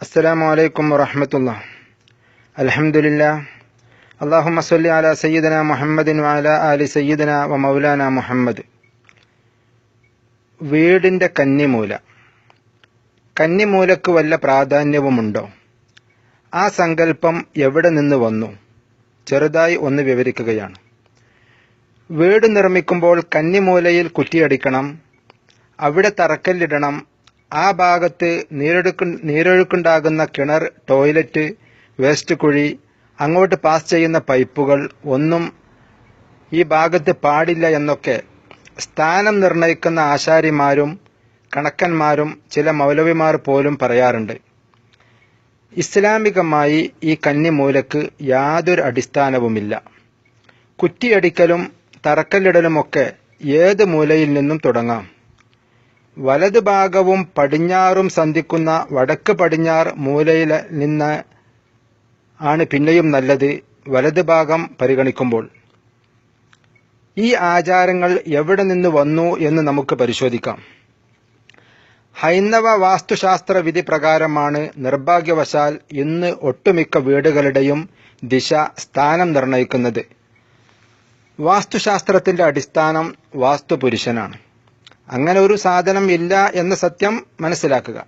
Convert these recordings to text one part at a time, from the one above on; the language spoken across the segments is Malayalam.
അസ്സലാമു അലൈക്കും വറഹ്മത്തുള്ളാഹി. അൽഹംദുലില്ലാഹ്. അല്ലാഹുമ്മ സ്വല്ലി അലാ സയ്യിദിനാ മുഹമ്മദിൻ വഅലാ ആലി സയ്യിദിനാ വ മൗലാനാ മുഹമ്മദ്. വീടിന്റെ കന്നിമൂല. കന്നിമൂലക്ക് വല്ല പ്രാധാന്യവുമുണ്ടോ? ആ സങ്കല്പം എവിടെ നിന്ന് വന്നു? ചെറുതായി ഒന്ന് വിവരിക്കുകയാണ്. വീട് നിർമ്മിക്കുമ്പോൾ കന്നിമൂലയിൽ കുറ്റിയടിക്കണം, അവിടെ തറക്കല്ലിടണം, ആ ഭാഗത്ത് നീരൊഴുക്കുണ്ടാകുന്ന കിണർ, ടോയ്ലറ്റ്, വേസ്റ്റ് കുഴി, അങ്ങോട്ട് പാസ് ചെയ്യുന്ന പൈപ്പുകൾ ഒന്നും ഈ ഭാഗത്ത് പാടില്ല എന്നൊക്കെ സ്ഥാനം നിർണയിക്കുന്ന ആശാരിമാരും കണക്കന്മാരും ചില മൗലവിമാർ പോലും പറയാറുണ്ട്. ഇസ്ലാമികമായി ഈ കന്നിമൂലക്ക് യാതൊരു അടിസ്ഥാനവുമില്ല. കുറ്റിയടിക്കലും തറക്കല്ലിടലുമൊക്കെ ഏത് മൂലയിൽ നിന്നും തുടങ്ങാം. വലതു ഭാഗവും പടിഞ്ഞാറും സന്ധിക്കുന്ന വടക്ക് പടിഞ്ഞാറ് മൂലയിൽ നിന്ന് ആണ് പിന്നെയും നല്ലത് വലതു ഭാഗം പരിഗണിക്കുമ്പോൾ. ഈ ആചാരങ്ങൾ എവിടെ നിന്ന് വന്നു എന്ന് നമുക്ക് പരിശോധിക്കാം. ഹൈന്ദവ വാസ്തുശാസ്ത്ര വിധി പ്രകാരമാണ് നിർഭാഗ്യവശാൽ ഇന്ന് ഒട്ടുമിക്ക വീടുകളുടെയും ദിശ, സ്ഥാനം നിർണയിക്കുന്നത്. വാസ്തുശാസ്ത്രത്തിന്റെ അടിസ്ഥാനം വാസ്തുപുരുഷനാണ്. അങ്ങനെ ഒരു സാധനം ഇല്ല എന്ന സത്യം മനസ്സിലാക്കുക.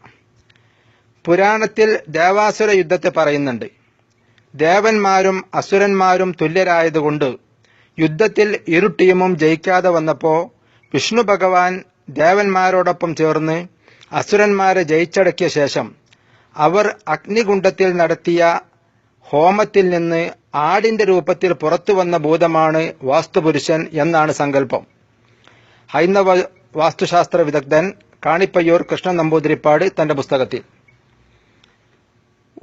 പുരാണത്തിൽ ദേവാസുര യുദ്ധത്തെ പറയുന്നുണ്ട്. ദേവന്മാരും അസുരന്മാരും തുല്യരായതുകൊണ്ട് യുദ്ധത്തിൽ ഇരു ടീമും ജയിക്കാതെ വന്നപ്പോൾ വിഷ്ണു ഭഗവാൻ ദേവന്മാരോടൊപ്പം ചേർന്ന് അസുരന്മാരെ ജയിച്ചടക്കിയ ശേഷം അവർ അഗ്നികുണ്ഡത്തിൽ നടത്തിയ ഹോമത്തിൽ നിന്ന് ആടിന്റെ രൂപത്തിൽ പുറത്തു വന്ന ഭൂതമാണ് വാസ്തുപുരുഷൻ എന്നാണ് സങ്കല്പം. ഹൈന്ദവ വാസ്തുശാസ്ത്ര വിദഗ്ധൻ കാണിപ്പയ്യൂർ കൃഷ്ണൻ നമ്പൂതിരിപ്പാട് തന്റെ പുസ്തകത്തിൽ.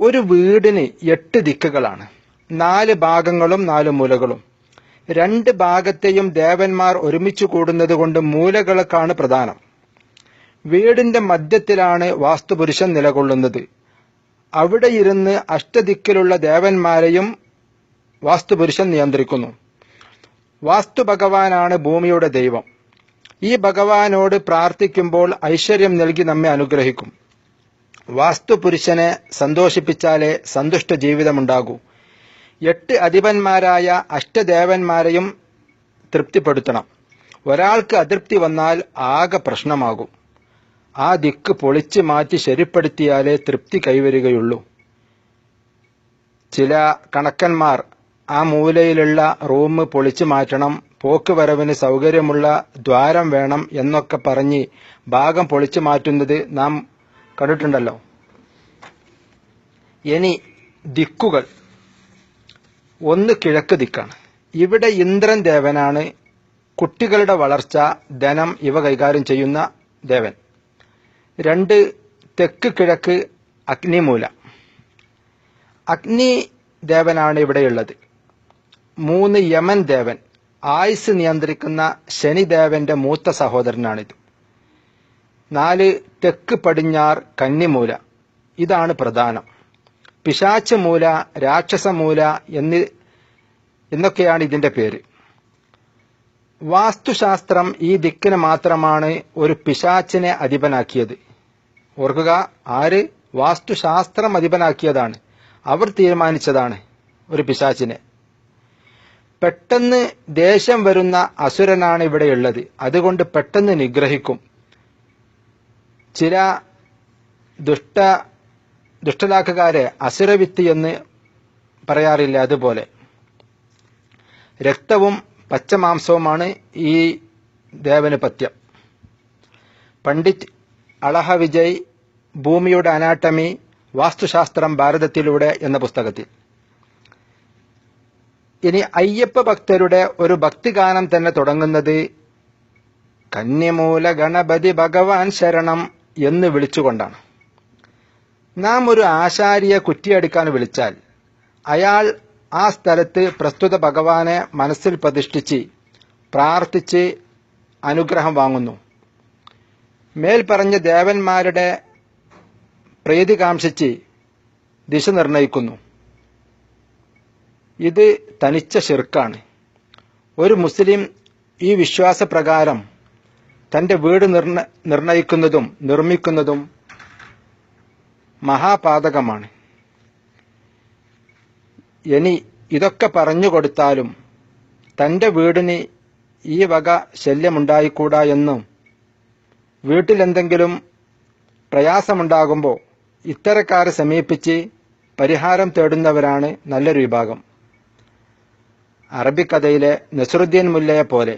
ഒരു വീടിന് 8 ദിക്കുകളാണ്, 4 ഭാഗങ്ങളും 4 മൂലകളും. 2 ഭാഗത്തെയും ദേവന്മാർ ഒരുമിച്ച് കൂടുന്നത് കൊണ്ട് മൂലകൾക്കാണ് പ്രധാനം. വീടിന്റെ മധ്യത്തിലാണ് വാസ്തുപുരുഷൻ നിലകൊള്ളുന്നത്. അവിടെ ഇരുന്ന് അഷ്ടദിക്കിലുള്ള ദേവന്മാരെയും വാസ്തുപുരുഷൻ നിയന്ത്രിക്കുന്നു. വാസ്തു ഭഗവാനാണ് ഭൂമിയുടെ ദൈവം. ഈ ഭഗവാനോട് പ്രാർത്ഥിക്കുമ്പോൾ ഐശ്വര്യം നൽകി നമ്മെ അനുഗ്രഹിക്കും. വാസ്തുപുരുഷനെ സന്തോഷിപ്പിച്ചാലേ സന്തുഷ്ട ജീവിതമുണ്ടാകൂ. 8 അധിപന്മാരായ അഷ്ടദേവന്മാരെയും തൃപ്തിപ്പെടുത്തണം. ഒരാൾക്ക് അതൃപ്തി വന്നാൽ ആകെ പ്രശ്നമാകും. ആ ദിക്ക് പൊളിച്ചു മാറ്റി ശരിപ്പെടുത്തിയാലേ തൃപ്തി കൈവരികയുള്ളൂ. ചില കണക്കന്മാർ ആ മൂലയിലുള്ള റൂം പൊളിച്ചു മാറ്റണം, പോക്ക് വരവിന് സൗകര്യമുള്ള ദ്വാരം വേണം എന്നൊക്കെ പറഞ്ഞ് ഭാഗം പൊളിച്ചു മാറ്റുന്നത് നാം കണ്ടിട്ടുണ്ടല്ലോ. ഇനി ദിക്കുകൾ. ഒന്ന് കിഴക്ക് ദിക്കാണ്. ഇവിടെ ഇന്ദ്രൻ ദേവനാണ്. കുട്ടികളുടെ വളർച്ച, ധനം ഇവ കൈകാര്യം ചെയ്യുന്ന ദേവൻ. 2 തെക്ക് കിഴക്ക് അഗ്നിമൂല. അഗ്നി ദേവനാണ് ഇവിടെയുള്ളത്. 3 യമൻ ദേവൻ, ആയുസ് നിയന്ത്രിക്കുന്ന ശനിദേവന്റെ മൂത്ത സഹോദരനാണിത്. 4 തെക്ക് പടിഞ്ഞാർ കന്നിമൂല. ഇതാണ് പ്രധാനം. പിശാച് മൂല, രാക്ഷസമൂല എന്നൊക്കെയാണ് ഇതിന്റെ പേര്. വാസ്തുശാസ്ത്രം ഈ ദിക്കിന് മാത്രമാണ് ഒരു പിശാച്ചിനെ അധിപനാക്കിയത്. ഓർക്കുക, ആര്? വാസ്തുശാസ്ത്രം അധിപനാക്കിയതാണ്. അവർ തീരുമാനിച്ചതാണ് ഒരു പിശാച്ചിനെ. പെട്ടെന്ന് ദേഷ്യം വരുന്ന അസുരനാണ് ഇവിടെയുള്ളത്. അതുകൊണ്ട് പെട്ടെന്ന് നിഗ്രഹിക്കും. ചില ദുഷ്ടലാക്കുകാരെ അസുരവിത്ത് എന്ന് പറയാറില്ല, അതുപോലെ. രക്തവും പച്ചമാംസവുമാണ് ഈ ദേവന് പഥ്യം. പണ്ഡിറ്റ് അളഹ വിജയ് ഭൂമിയുടെ അനാട്ടമി, വാസ്തുശാസ്ത്രം ഭാരതത്തിലൂടെ എന്ന പുസ്തകത്തിൽ. ഇനി അയ്യപ്പ ഭക്തരുടെ ഒരു ഭക്തിഗാനം തന്നെ തുടങ്ങുന്നത് കന്നിമൂല ഗണപതി ഭഗവാൻ ശരണം എന്ന് വിളിച്ചുകൊണ്ടാണ്. നാം ഒരു ആശാരിയെ കുറ്റിയടിക്കാൻ വിളിച്ചാൽ അയാൾ ആ സ്ഥലത്ത് പ്രസ്തുത ഭഗവാനെ മനസ്സിൽ പ്രതിഷ്ഠിച്ച് പ്രാർത്ഥിച്ച് അനുഗ്രഹം വാങ്ങുന്നു. മേൽപ്പറഞ്ഞ ദേവന്മാരുടെ പ്രീതി കാംക്ഷിച്ച് ദിശ നിർണയിക്കുന്നു. ഇത് തനിച്ച ശിർക്കാണ്. ഒരു മുസ്ലിം ഈ വിശ്വാസപ്രകാരം തന്റെ വീട് നിർണയിക്കുന്നതും നിർമ്മിക്കുന്നതും മഹാപാതകമാണ്. ഇനി ഇതൊക്കെ പറഞ്ഞു കൊടുത്താലും തന്റെ വീടിന് ഈ വക ശല്യമുണ്ടായിക്കൂടാ എന്നും വീട്ടിലെന്തെങ്കിലും പ്രയാസമുണ്ടാകുമ്പോൾ ഇത്തരക്കാരെ സമീപിച്ച് പരിഹാരം തേടുന്നവരാണ് നല്ലൊരു വിഭാഗം. അറബിക്കഥയിലെ നസറുദ്ദീൻ മുല്ലയെ പോലെ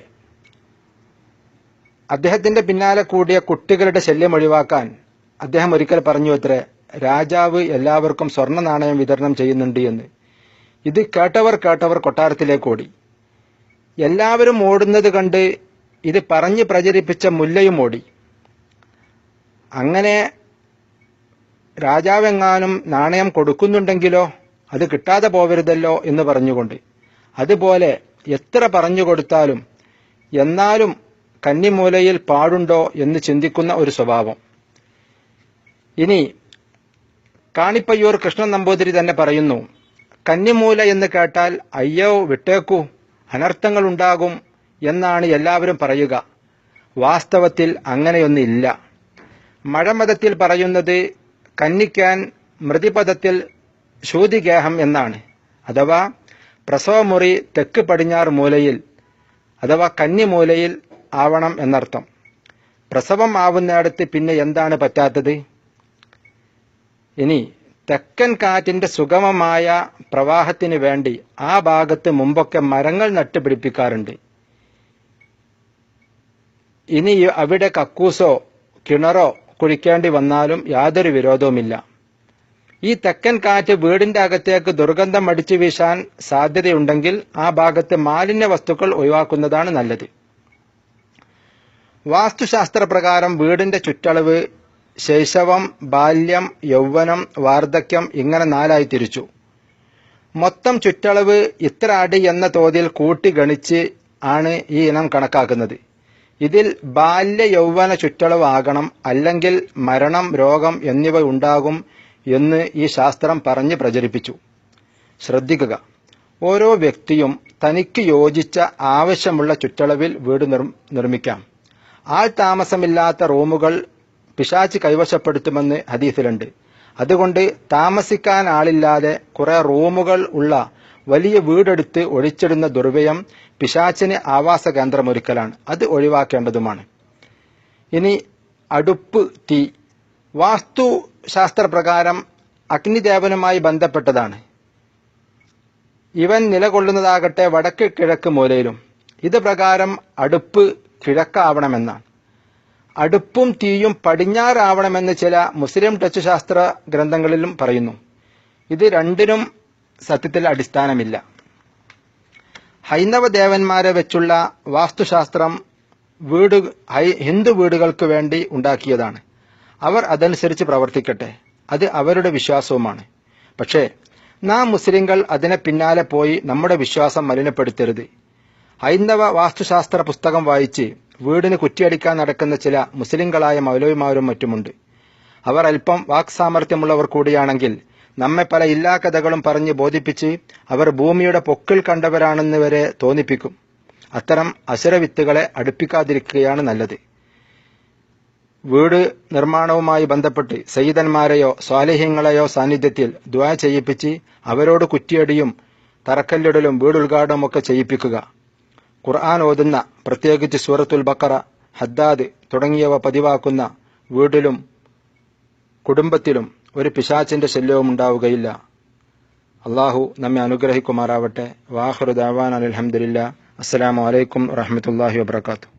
അദ്ദേഹത്തിന്റെ പിന്നാലെ കൂടിയ കുട്ടികളുടെ ശല്യം ഒഴിവാക്കാൻ അദ്ദേഹം ഒരിക്കൽ പറഞ്ഞു അത്രേ, രാജാവ് എല്ലാവർക്കും സ്വർണ്ണ നാണയം വിതരണം ചെയ്യുന്നുണ്ട് എന്ന്. ഇത് കേട്ടവർ കൊട്ടാരത്തിലേക്ക് ഓടി. എല്ലാവരും ഓടുന്നത് കണ്ട് ഇത് പറഞ്ഞ് പ്രചരിപ്പിച്ച മുല്ലയും ഓടി. അങ്ങനെ രാജാവെങ്ങാനും നാണയം കൊടുക്കുന്നുണ്ടെങ്കിലോ അത് കിട്ടാതെ പോവരുതല്ലോ എന്ന് പറഞ്ഞുകൊണ്ട്. അതുപോലെ എത്ര പറഞ്ഞു കൊടുത്താലും എന്നാലും കന്നിമൂലയിൽ പാടുണ്ടോ എന്ന് ചിന്തിക്കുന്ന ഒരു സ്വഭാവം. ഇനി കാണിപ്പയ്യൂർ കൃഷ്ണൻ നമ്പൂതിരി തന്നെ പറയുന്നു, കന്നിമൂല എന്ന് കേട്ടാൽ അയ്യോ വിട്ടേക്കൂ, അനർത്ഥങ്ങൾ ഉണ്ടാകും എന്നാണ് എല്ലാവരും പറയുക. വാസ്തവത്തിൽ അങ്ങനെയൊന്നില്ല. മഴമതത്തിൽ പറയുന്നത് കന്നിക്കാൻ, മൃതിപദത്തിൽ ശൂതിഗേഹം എന്നാണ്. അഥവാ പ്രസവമുറി തെക്ക് പടിഞ്ഞാറ് മൂലയിൽ അഥവാ കന്നിമൂലയിൽ ആവണം എന്നർത്ഥം. പ്രസവം ആവുന്നിടത്ത് പിന്നെ എന്താണ് പറ്റാത്തത്? ഇനി തെക്കൻ കാറ്റിന്റെ സുഗമമായ പ്രവാഹത്തിന് വേണ്ടി ആ ഭാഗത്ത് മുമ്പൊക്കെ മരങ്ങൾ നട്ടുപിടിപ്പിക്കാറുണ്ട്. ഇനി അവിടെ കക്കൂസോ കിണറോ കുഴിക്കേണ്ടി വന്നാലും യാതൊരു വിരോധവുമില്ല. ഈ തെക്കൻ കാറ്റ് വീടിന്റെ അകത്തേക്ക് ദുർഗന്ധം അടിച്ചു വീശാൻ സാധ്യതയുണ്ടെങ്കിൽ ആ ഭാഗത്ത് മാലിന്യ വസ്തുക്കൾ ഒഴിവാക്കുന്നതാണ് നല്ലത്. വാസ്തുശാസ്ത്രപ്രകാരം വീടിന്റെ ചുറ്റളവ് ശൈശവം, ബാല്യം, യൗവനം, വാർദ്ധക്യം ഇങ്ങനെ 4 തിരിച്ചു. മൊത്തം ചുറ്റളവ് ഇത്ര അടി എന്ന തോതിൽ കൂട്ടി ഗണിച്ച് ആണ് ഈ ഇനം കണക്കാക്കുന്നത്. ഇതിൽ ബാല്യ യൗവന ചുറ്റളവ് ആകണം, അല്ലെങ്കിൽ മരണം, രോഗം എന്നിവ ഉണ്ടാകും എന്ന് ഈ ശാസ്ത്രം പറഞ്ഞ് പ്രചരിപ്പിച്ചു. ശ്രദ്ധിക്കുക, ഓരോ വ്യക്തിയും തനിക്ക് യോജിച്ച ആവശ്യമുള്ള ചുറ്റളവിൽ വീട് നിർമ്മിക്കാം. ആൾ താമസമില്ലാത്ത റൂമുകൾ പിശാച് കൈവശപ്പെടുത്തുമെന്ന് ഹദീസിലുണ്ട്. അതുകൊണ്ട് താമസിക്കാൻ ആളില്ലാതെ കുറെ റൂമുകൾ ഉള്ള വലിയ വീടെടുത്ത് ഒഴിച്ചിടുന്ന ദുർവ്യയം പിശാചിന് ആവാസ കേന്ദ്രമൊരുക്കലാണ്. അത് ഒഴിവാക്കേണ്ടതുമാണ്. ഇനി അടുപ്പ്, തീ വാസ്തുശാസ്ത്രപ്രകാരം അഗ്നിദേവനുമായി ബന്ധപ്പെട്ടതാണ്. ഇവൻ നിലകൊള്ളുന്നതാകട്ടെ വടക്ക് കിഴക്ക് മൂലയിലും. ഇത് പ്രകാരം അടുപ്പ് കിഴക്കാവണമെന്നാണ്. അടുപ്പും തീയും പടിഞ്ഞാറാവണമെന്ന് ചില മുസ്ലിം ടച്ച് ശാസ്ത്ര ഗ്രന്ഥങ്ങളിലും പറയുന്നു. ഇത് രണ്ടിനും സത്യത്തിൽ അടിസ്ഥാനമില്ല. ഹൈന്ദവ ദേവന്മാരെ വെച്ചുള്ള വാസ്തുശാസ്ത്രം ഹിന്ദു വീടുകൾക്ക് വേണ്ടി ഉണ്ടാക്കിയതാണ്. അവർ അതനുസരിച്ച് പ്രവർത്തിക്കട്ടെ, അത് അവരുടെ വിശ്വാസവുമാണ്. പക്ഷേ നാം മുസ്ലിങ്ങൾ അതിനെ പിന്നാലെ പോയി നമ്മുടെ വിശ്വാസം മലിനപ്പെടുത്തരുത്. ഹൈന്ദവ വാസ്തുശാസ്ത്ര പുസ്തകം വായിച്ച് വീടിന് കുറ്റിയടിക്കാൻ നടക്കുന്ന ചില മുസ്ലിങ്ങളായ മൗലവിമാരും മറ്റുമുണ്ട്. അവർ അല്പം വാക്സാമർത്ഥ്യമുള്ളവർ കൂടിയാണെങ്കിൽ നമ്മെ പല ഇല്ലാ കഥകളും പറഞ്ഞ് ബോധിപ്പിച്ച് അവർ ഭൂമിയുടെ പൊക്കിൾ കണ്ടവരാണെന്ന് വരെ തോന്നിപ്പിക്കും. അത്തരം അസുരവിത്തുകളെ അടുപ്പിക്കാതിരിക്കുകയാണ് നല്ലത്. വീട് നിർമ്മാണവുമായി ബന്ധപ്പെട്ട് സയ്യിദന്മാരെയോ സ്വാലിഹ്യങ്ങളെയോ സാന്നിധ്യത്തിൽ ദുആ ചെയ്യിപ്പിച്ച് അവരോട് കുറ്റിയടിയും തറക്കല്ലിടലും വീടുദ്ഘാടനവും ഒക്കെ ചെയ്യിപ്പിക്കുക. ഖുർആൻ ഓതുന്ന, പ്രത്യേകിച്ച് സൂറത്തുൽ ബഖറ, ഹദ്ദാദ് തുടങ്ങിയവ പതിവാക്കുന്ന വീട്ടിലും കുടുംബത്തിലും ഒരു പിശാചിന്റെ ശല്യവും ഉണ്ടാവുകയില്ല. അള്ളാഹു നമ്മെ അനുഗ്രഹിക്കുമാറാവട്ടെ. വാഖിറു ദഅവാന അൽഹംദുലില്ലാഹ്. അസ്സലാമു അലൈക്കും വറഹ്മത്തുള്ളാഹി വബറകാതുഹു.